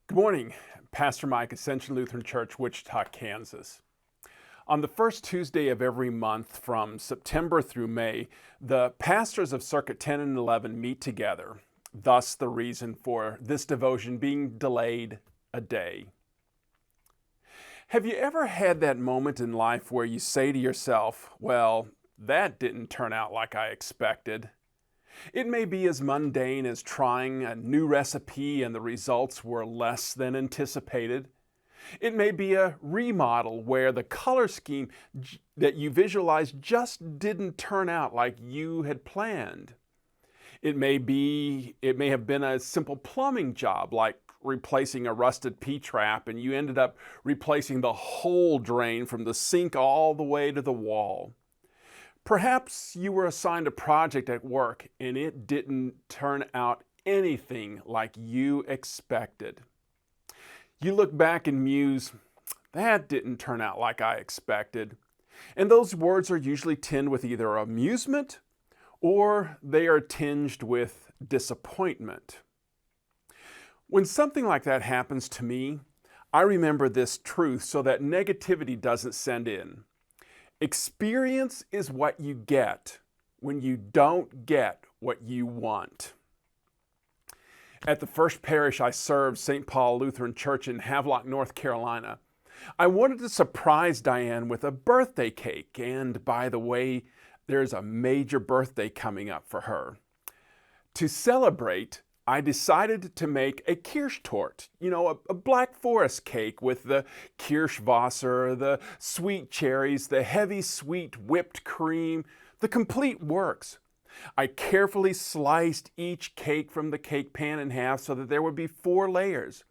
Good morning, Pastor Mike, Ascension Lutheran Church, Wichita, Kansas. On the first Tuesday of every month from September through May, the pastors of Circuit 10 and 11 meet together. Thus, the reason for this devotion being delayed a day. Have you ever had that moment in life where you say to yourself, well, that didn't turn out like I expected? It may be as mundane as trying a new recipe and the results were less than anticipated. It may be a remodel where the color scheme that you visualized just didn't turn out like you had planned. It may have been a simple plumbing job like replacing a rusted P-trap, and you ended up replacing the whole drain from the sink all the way to the wall. Perhaps you were assigned a project at work and it didn't turn out anything like you expected. You look back and muse, that didn't turn out like I expected. And those words are usually tinged with either amusement or they are tinged with disappointment. When something like that happens to me, I remember this truth so that negativity doesn't send in. Experience is what you get when you don't get what you want. At the first parish I served, St. Paul Lutheran Church in Havelock, North Carolina, I wanted to surprise Diane with a birthday cake, and by the way, there's a major birthday coming up for her. To celebrate, I decided to make a Kirschtorte, a Black Forest cake with the Kirschwasser, the sweet cherries, the heavy sweet whipped cream, the complete works. I carefully sliced each cake from the cake pan in half so that there would be 4 layers.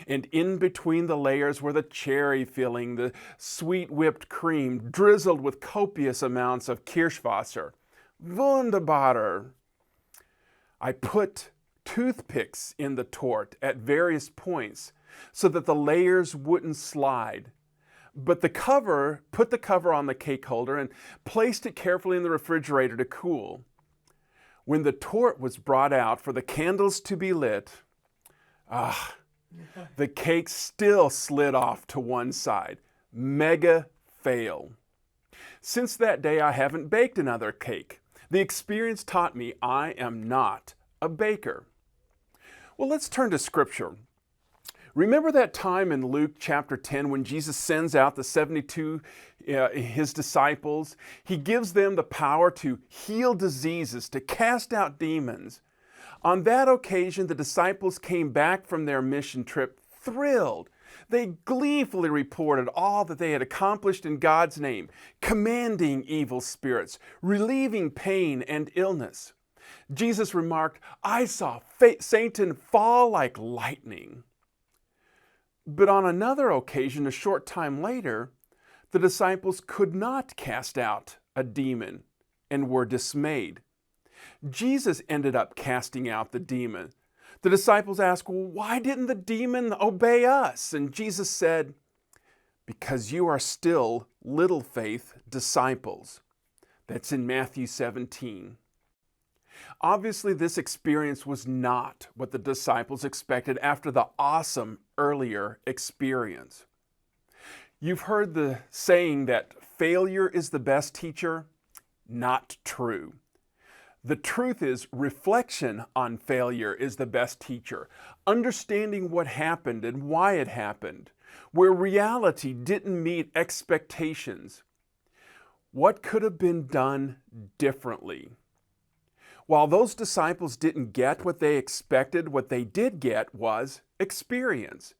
And in between the layers were the cherry filling, the sweet whipped cream, drizzled with copious amounts of Kirschwasser. Wunderbarer! I put toothpicks in the torte at various points so that the layers wouldn't slide. But put the cover on the cake holder and placed it carefully in the refrigerator to cool. When the torte was brought out for the candles to be lit, the cake still slid off to one side. Mega fail. Since that day, I haven't baked another cake. The experience taught me I am not a baker. Well, let's turn to Scripture. Remember that time in Luke chapter 10 when Jesus sends out the 72, his disciples? He gives them the power to heal diseases, to cast out demons. On that occasion, the disciples came back from their mission trip thrilled. They gleefully reported all that they had accomplished in God's name, commanding evil spirits, relieving pain and illness. Jesus remarked, I saw Satan fall like lightning. But on another occasion, a short time later, the disciples could not cast out a demon and were dismayed. Jesus ended up casting out the demon. The disciples asked, well, why didn't the demon obey us? And Jesus said, because you are still little faith disciples. That's in Matthew 17. Obviously, this experience was not what the disciples expected after the awesome earlier experience. You've heard the saying that failure is the best teacher. Not true. The truth is, reflection on failure is the best teacher. Understanding what happened and why it happened, where reality didn't meet expectations. What could have been done differently? While those disciples didn't get what they expected, what they did get was experience.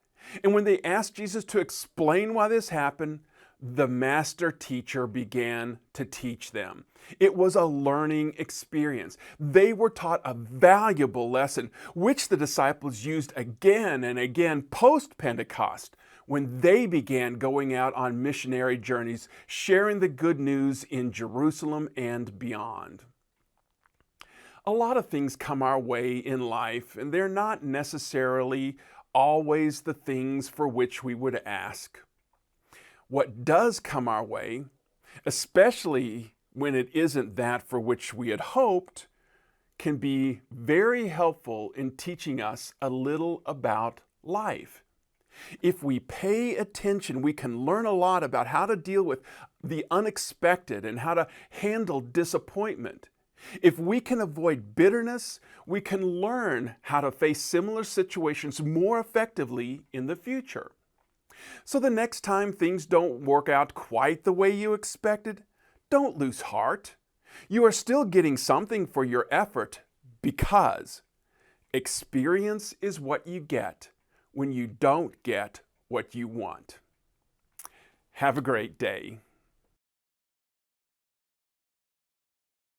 And when they asked Jesus to explain why this happened, the master teacher began to teach them. It was a learning experience. They were taught a valuable lesson, which the disciples used again and again post-Pentecost, when they began going out on missionary journeys, sharing the good news in Jerusalem and beyond. A lot of things come our way in life, and they're not necessarily always the things for which we would ask. What does come our way, especially when it isn't that for which we had hoped, can be very helpful in teaching us a little about life. If we pay attention, we can learn a lot about how to deal with the unexpected and how to handle disappointment. If we can avoid bitterness, we can learn how to face similar situations more effectively in the future. So the next time things don't work out quite the way you expected, don't lose heart. You are still getting something for your effort because experience is what you get when you don't get what you want. Have a great day.